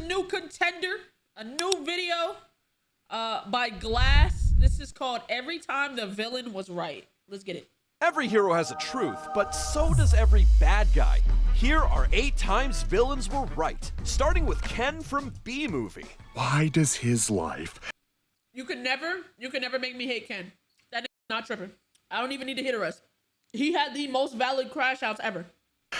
new contender, a new video by Glass. This is called Every Time the Villain Was Right. Let's get it. Every hero has a truth, but so does every bad guy. Here are 8 times villains were right, starting with Ken from B Movie. Why does his life... You could never make me hate Ken. That is not tripping. I don't even need to hit a rest. He had the most valid crash outs ever.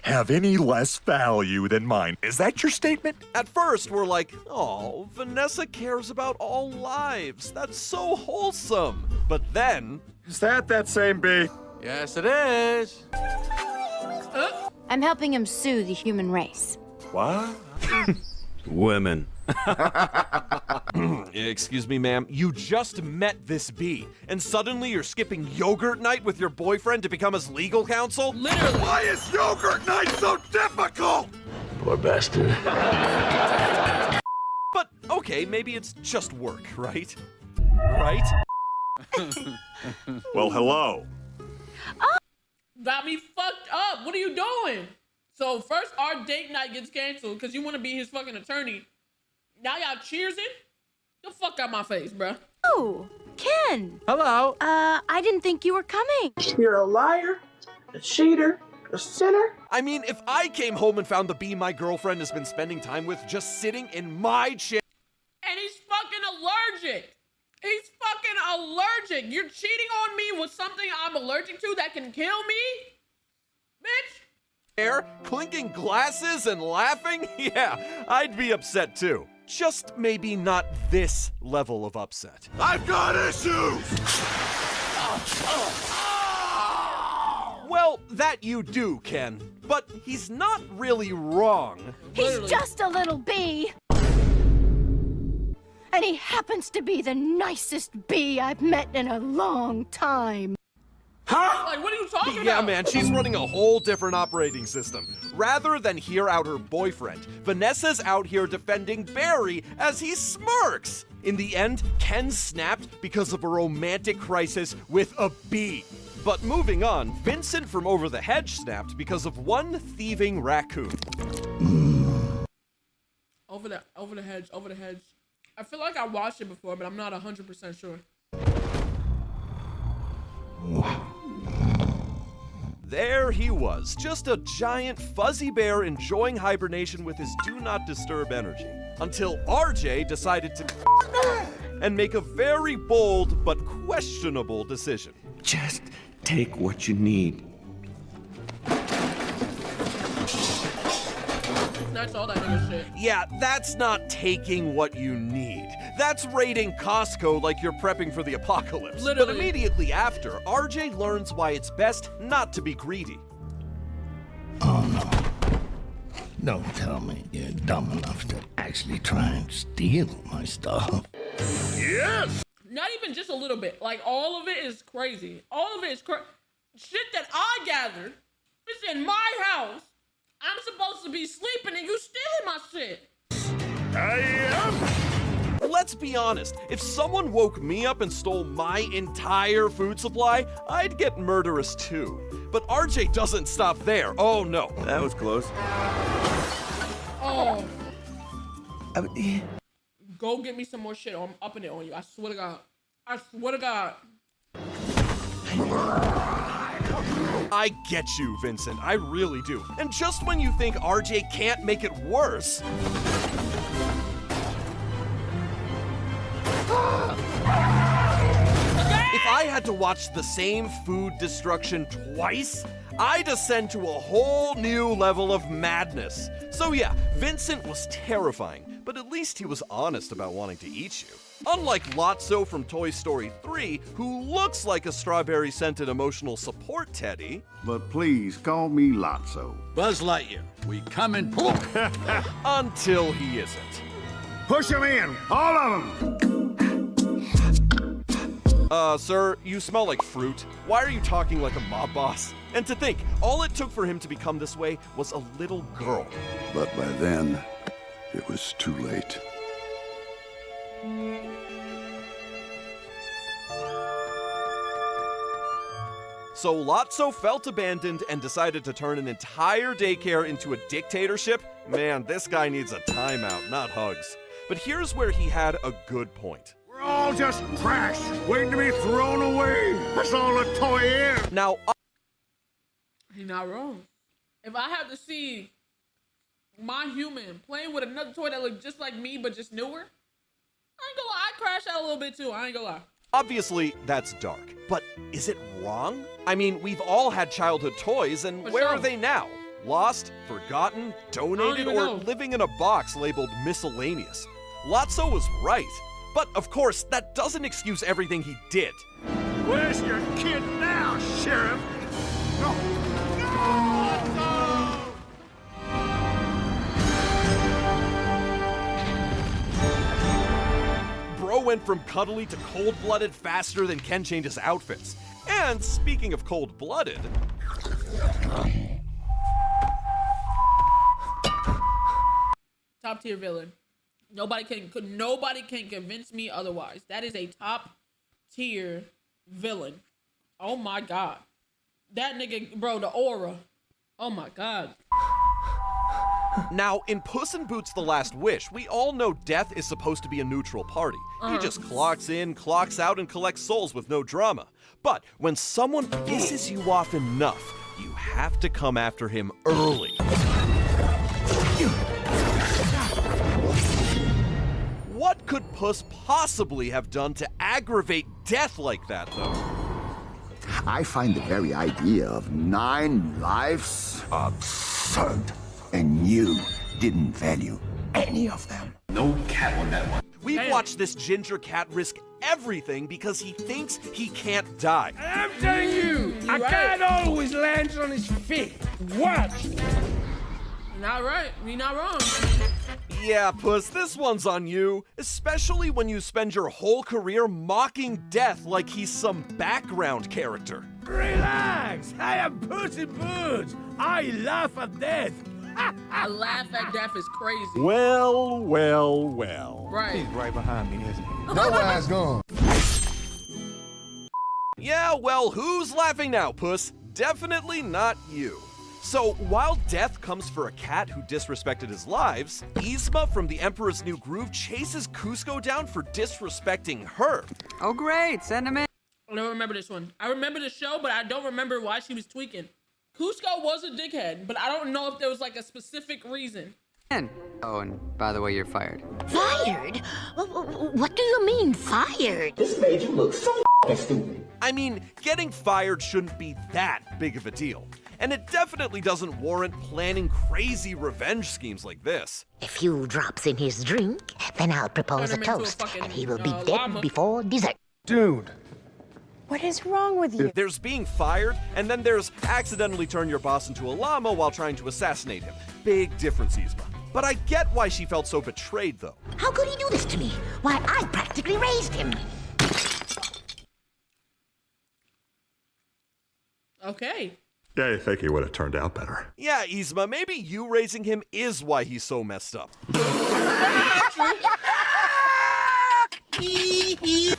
have any less value than mine? Is that your statement? At first, we're like, oh, Vanessa cares about all lives. That's so wholesome. But then... Is that same bee? Yes, it is. I'm helping him sue the human race. What? Women. Excuse me, ma'am. You just met this bee, and suddenly you're skipping yogurt night with your boyfriend to become his legal counsel? Literally. Why is yogurt night so difficult? Poor bastard. But, okay, maybe it's just work, right? Right? Well, hello. Got me fucked up. What are you doing? So first our date night gets canceled because you want to be his fucking attorney. Now y'all cheersing? The fuck out my face, bruh. Oh, Ken. Hello. I didn't think you were coming. You're a liar, a cheater, a sinner. I mean, if I came home and found the bee my girlfriend has been spending time with just sitting in my chair... And he's fucking allergic. He's fucking allergic. You're cheating on me with something I'm allergic to that can kill me? Bitch. Clinking glasses and laughing? Yeah, I'd be upset too. Just maybe not this level of upset. I've got issues! Well, that you do, Ken. But he's not really wrong. He's Literally. just a little bee. And he happens to be the nicest bee I've met in a long time. Like, what are you talking about? Yeah, man, she's running a whole different operating system. Rather than hear out her boyfriend, Vanessa's out here defending Barry as he smirks. In the end, Ken snapped because of a romantic crisis with a bee. But moving on, Vincent from Over the Hedge snapped because of one thieving raccoon. Over the hedge. I feel like I watched it before, but I'm not 100% sure. There he was, just a giant fuzzy bear enjoying hibernation with his do not disturb energy. Until RJ decided to and make a very bold but questionable decision. Just take what you need. That's all that nigga shit. Yeah, that's not taking what you need. That's raiding Costco like you're prepping for the apocalypse. Literally. But immediately after, RJ learns why it's best not to be greedy. Oh, no. Don't tell me you're dumb enough to actually try and steal my stuff. Yes! Not even just a little bit. Like, all of it is crazy. All of it is shit that I gathered. It's in my house. I'm supposed to be sleeping and you stealing my shit. I am! Let's be honest, if someone woke me up and stole my entire food supply, I'd get murderous too. But RJ doesn't stop there. Oh no. That was close. Oh. Go get me some more shit. I'm upping it on you. I swear to God. I swear to God. I get you, Vincent. I really do. And just when you think RJ can't make it worse... If I had to watch the same food destruction twice, I'd ascend to a whole new level of madness. So yeah, Vincent was terrifying, but at least he was honest about wanting to eat you. Unlike Lotso from Toy Story 3, who looks like a strawberry-scented emotional support teddy. But please call me Lotso. Buzz Lightyear, we come in. Until he isn't. Push them in, all of them. Sir, you smell like fruit. Why are you talking like a mob boss? And to think, all it took for him to become this way was a little girl. But by then, it was too late. So Lotso felt abandoned and decided to turn an entire daycare into a dictatorship? Man, this guy needs a timeout, not hugs. But here's where he had a good point. We're all just trash, waiting to be thrown away. That's all a toy is. Now, He's not wrong. If I have to see my human playing with another toy that looks just like me but just newer, I ain't gonna lie, I crash out a little bit too. I ain't gonna lie. obviously, that's dark. But is it wrong? I mean, we've all had childhood toys, and where are they now? Lost, forgotten, donated, or living in a box labeled miscellaneous? Lotso was right. But of course, that doesn't excuse everything he did. Where's your kid now, Sheriff? No! No! Bro went from cuddly to cold-blooded faster than Ken changes outfits. And speaking of cold-blooded... Top tier villain. Nobody can convince me otherwise. That is a top tier villain. Oh my god. That nigga, bro, the aura. Oh my god. Now, in Puss in Boots: The Last Wish, we all know death is supposed to be a neutral party. He just clocks in, clocks out, and collects souls with no drama. But when someone pisses you off enough, you have to come after him early. What could Puss possibly have done to aggravate death like that, though? I find the very idea of 9 lives absurd. And you didn't value any of them. No cat on that one. We've watched this ginger cat risk everything because he thinks he can't die. I'm telling you, a cat always lands on his feet. Watch. You're not right. You're not wrong. Yeah, Puss, this one's on you, especially when you spend your whole career mocking death like he's some background character. Relax. I am Puss in Boots. I laugh at death. I laugh at death is crazy. Well, well, well. Right. He's right behind me, isn't he? No ass gone. Yeah, well, who's laughing now, Puss? Definitely not you. So, while death comes for a cat who disrespected his lives, Yzma from The Emperor's New Groove chases Cusco down for disrespecting her. Oh, great. Send him in. I don't remember this one. I remember the show, but I don't remember why she was tweaking. Cusco was a dickhead, but I don't know if there was like a specific reason. Oh, and by the way, you're fired. Fired? What do you mean, fired? This made you look so stupid. I mean, getting fired shouldn't be that big of a deal. And it definitely doesn't warrant planning crazy revenge schemes like this. A few drops in his drink, then I'll propose a Turn him into a toast, fucking, and he will be llama. dead before dessert. Dude. What is wrong with you? There's being fired, and then there's accidentally turn your boss into a llama while trying to assassinate him. Big difference, Yzma. But I get why she felt so betrayed, though. How could he do this to me? Why, I practically raised him. Okay. Yeah, I think he would have turned out better. Yeah, Yzma, maybe you raising him is why he's so messed up.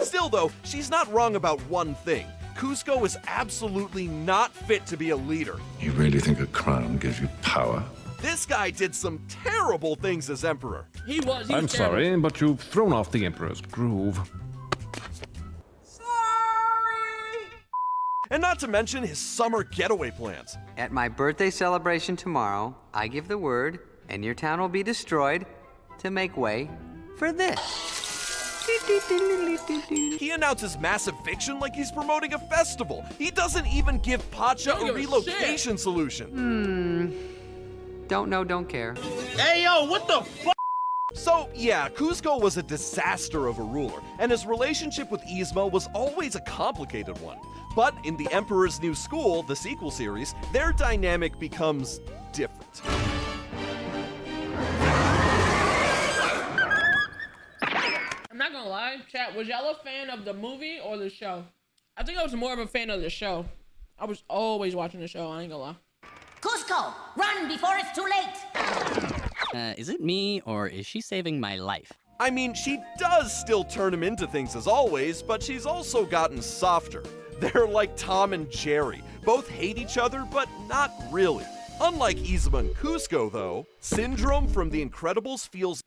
Still, though, she's not wrong about one thing. Cusco is absolutely not fit to be a leader. You really think a crown gives you power? This guy did some terrible things as emperor. He was I'm terrible. sorry, but you've thrown off the Emperor's groove. And not to mention his summer getaway plans. At my birthday celebration tomorrow, I give the word, and your town will be destroyed to make way for this. He announces mass eviction like he's promoting a festival. He doesn't even give Pacha a relocation solution. Don't know, don't care. Hey, yo, what the fuck? So, yeah, Cusco was a disaster of a ruler, and his relationship with Yzma was always a complicated one. But in The Emperor's New School, the sequel series, their dynamic becomes different. I'm not gonna lie, chat, was y'all a fan of the movie or the show? I think I was more of a fan of the show. I was always watching the show, I ain't gonna lie. Cusco, run before it's too late. Is it me, or is she saving my life? I mean, she does still turn him into things as always, but she's also gotten softer. They're like Tom and Jerry. Both hate each other, but not really. Unlike Yzma and Cusco, though, Syndrome from The Incredibles feels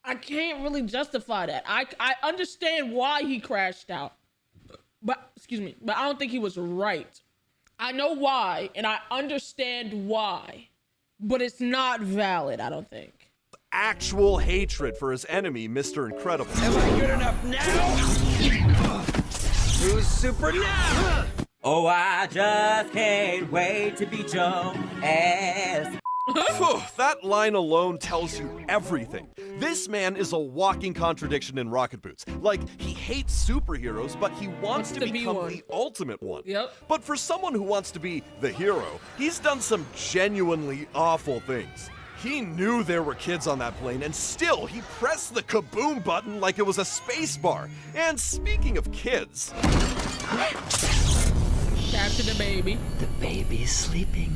I can't really justify that. I understand why he crashed out, but but I don't think he was right. I know why, and I understand why, but it's not valid, I don't think. actual hatred for his enemy, Mr. Incredible. Am I good enough now? Who's super now? Oh, I just can't wait to be Joe ass. That line alone tells you everything. This man is a walking contradiction in rocket boots. Like, he hates superheroes, but he wants to become the ultimate one. Yep. But for someone who wants to be the hero, he's done some genuinely awful things. He knew there were kids on that plane, and still he pressed the kaboom button like it was a space bar. And speaking of kids... Capture the baby. The baby's sleeping.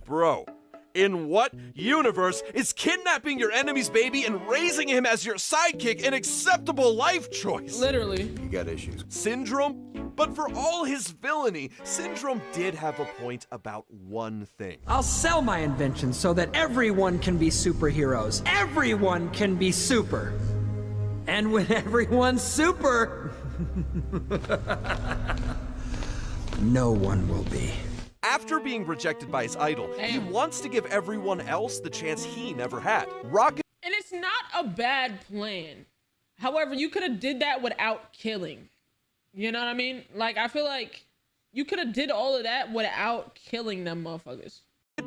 Bro, in what universe is kidnapping your enemy's baby and raising him as your sidekick an acceptable life choice? Literally. You got issues. Syndrome? But for all his villainy, Syndrome did have a point about one thing. I'll sell my invention so that everyone can be superheroes. Everyone can be super. And when everyone's super, no one will be. After being rejected by his idol, he wants to give everyone else the chance he never had. Rocket. And it's not a bad plan. However, you could have did that without killing. You know what I mean? Like, I feel like you could have did all of that without killing them motherfuckers.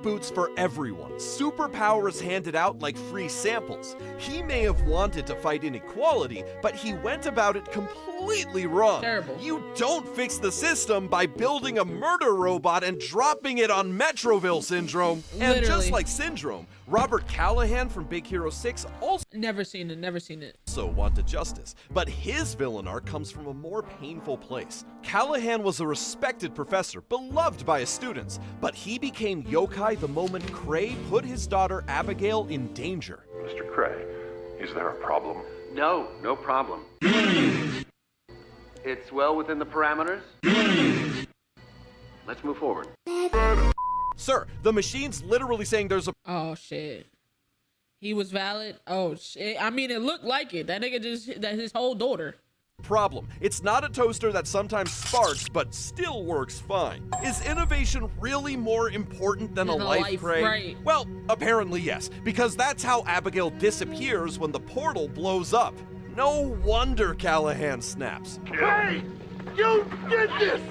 Boots for everyone. Superpowers handed out like free samples. He may have wanted to fight inequality, but he went about it completely wrong. Terrible. You don't fix the system by building a murder robot and dropping it on Metroville, Syndrome. And just like Syndrome, Robert Callahan from Big Hero 6 also never seen it. Wanted justice, but his villain arc comes from a more painful place. Callahan was a respected professor, beloved by his students, but he became yokai the moment Cray put his daughter Abigail in danger. Mr. Cray, is there a problem? No, no problem. It's well within the parameters. Let's move forward. Sir, the machine's literally saying there's a— Oh, shit. He was valid? Oh, shit. I mean, it looked like it. That nigga that's his whole daughter. problem. It's not a toaster that sometimes sparks, but still works fine. Is innovation really more important than a life, Cray? Right. Well, apparently yes, because that's how Abigail disappears when the portal blows up. No wonder Callahan snaps. Hey! You did this!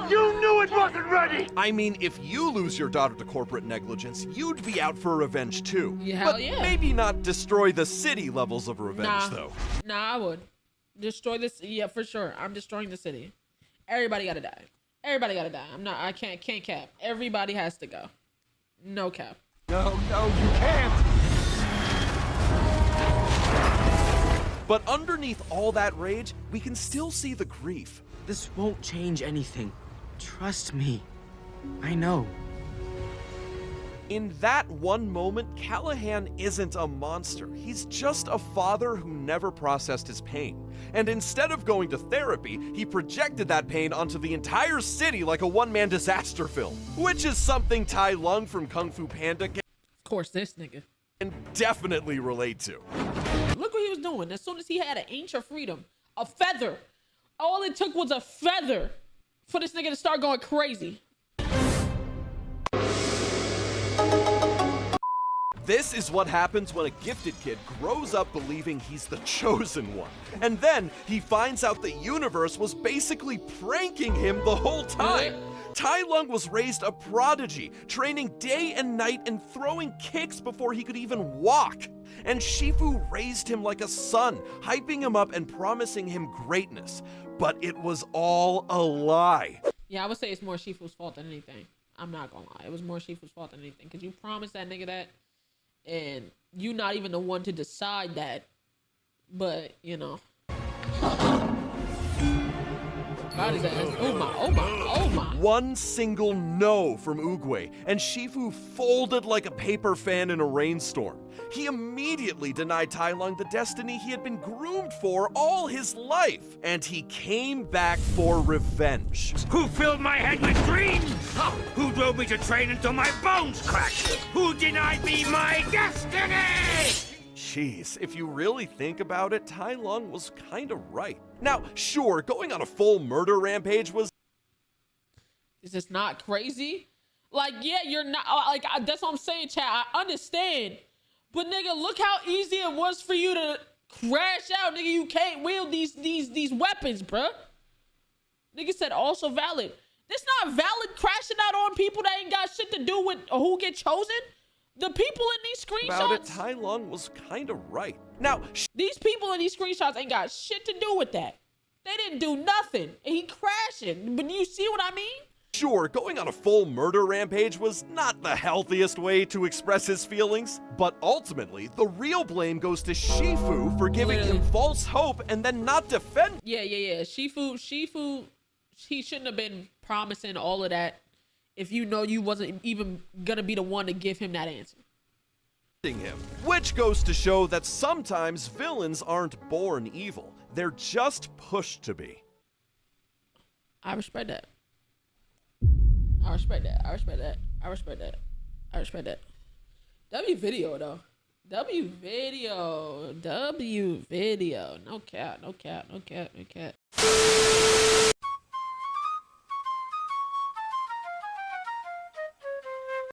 You knew it wasn't ready! I mean, if you lose your daughter to corporate negligence, you'd be out for revenge too. Yeah, hell but yeah. maybe not destroy the city levels of revenge, though. Nah, I would. Destroy this. Yeah, for sure. I'm destroying the city. Everybody gotta die. Everybody gotta die. I can't cap. Everybody has to go. No cap. No, you can't! But underneath all that rage, we can still see the grief. This won't change anything. Trust me. I know. In that one moment, Callahan isn't a monster. He's just a father who never processed his pain. And instead of going to therapy, he projected that pain onto the entire city like a one-man disaster film. Which is something Tai Lung from Kung Fu Panda can— Of course, this nigga. —can definitely relate to. Look what he was doing. As soon as he had an inch of freedom, a feather. All it took was a feather for this nigga to start going crazy. This is what happens when a gifted kid grows up believing he's the chosen one. And then he finds out the universe was basically pranking him the whole time. Tai Lung was raised a prodigy, training day and night and throwing kicks before he could even walk. And Shifu raised him like a son, hyping him up and promising him greatness. But it was all a lie. Yeah, I would say it's more Shifu's fault than anything. I'm not gonna lie. It was more Shifu's fault than anything. Because you promised that nigga that, and you not even the one to decide that. But, you know. got his ass. Oh my, oh my, oh my. One single no from Oogway, and Shifu folded like a paper fan in a rainstorm. He immediately denied Tai Lung the destiny he had been groomed for all his life, and he came back for revenge. Who filled my head with dreams? Who drove me to train until my bones cracked? Who denied me my destiny? Jeez, if you really think about it, Tai Lung was kind of right. Now, sure, going on a full murder rampage was... Is this not crazy? Like, yeah, you're not, like, that's what I'm saying, chat. I understand. But, nigga, look how easy it was for you to crash out, nigga. You can't wield these weapons, bruh. Nigga said also valid. This not valid crashing out on people that ain't got shit to do with who get chosen. The people in these screenshots. About it, Tai Lung was kind of right. Now, these people in these screenshots ain't got shit to do with that. They didn't do nothing. And he crashing. But you see what I mean? Sure, going on a full murder rampage was not the healthiest way to express his feelings, but ultimately, the real blame goes to Shifu for giving him false hope and then not defend. Yeah. Shifu, he shouldn't have been promising all of that if you know you wasn't even gonna be the one to give him that answer. Him, which goes to show that sometimes villains aren't born evil. They're just pushed to be. I respect that. I respect that. I respect that. I respect that. I respect that. W video though. W video. W video. No cap. No cap. No cap. No cap.